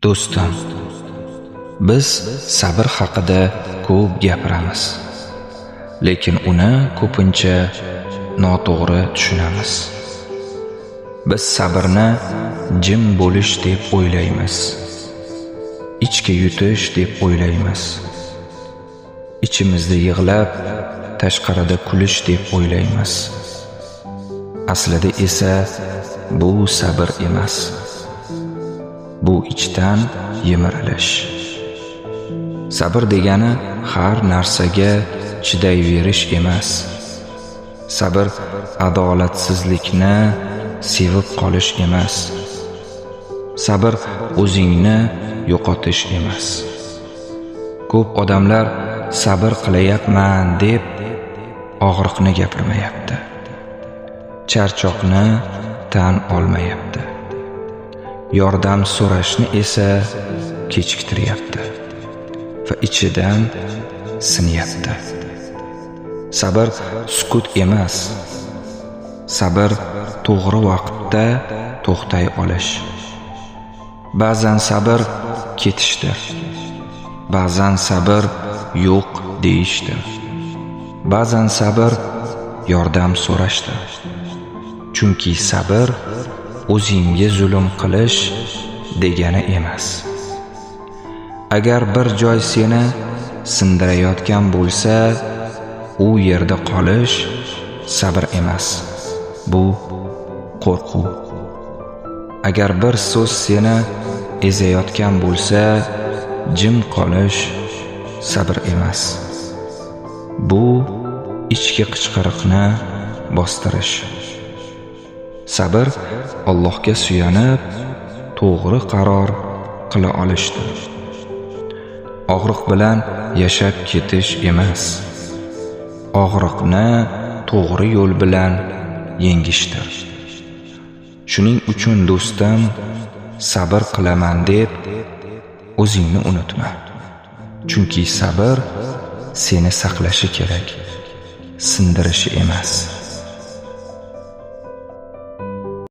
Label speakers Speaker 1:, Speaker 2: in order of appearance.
Speaker 1: Do'stim, biz sabr haqida ko'p gapiramiz, lekin uni ko'pincha noto'g'ri tushunamiz. Biz sabrni jim bo'lish deb o'ylaymiz, ichga yutish deb o'ylaymiz. Ichimizda yig'lab, tashqarida kulish deb o'ylaymiz. Aslida esa bu sabr emas. Bu ichdan yemirilish. Sabr degani har narsaga chidayverish emas. Sabr adolatsizlikni sevib qolish emas. Sabr o'zingni yo'qotish emas. Ko'p odamlar sabr qilayapman deb og'riqni gapirmayapti. Charchoqni tan olmayapti. Yordam so'rashni esa kechiktiryapti va ichidan sinyapti. Sabr sukut emas. Sabr to'g'ri vaqtda to'xtay olish. Ba'zan sabr ketishdir. Ba'zan sabr yo'q deyishdir. Ba'zan sabr yordam so'rashdir. Chunki sabr o'zingga zulm qilish degani emas. Agar bir joy seni sindirayotgan bo'lsa, u yerda qolish sabr emas. Bu qo'rquv. Agar bir so'z seni ezayotgan bo'lsa, jim qolish sabr emas. Bu ichki qichqiriqni bostirish. Sabr Allohga suyanib, to'g'ri qaror qila olishdir. Og'riq bilan yashab ketish emas. Og'riqni to'g'ri yo'l bilan yengishdir. Shuning uchun do'stim, sabr qilaman deb o'zingni unutma. Chunki sabr seni saqlashi kerak, sindirishi emas.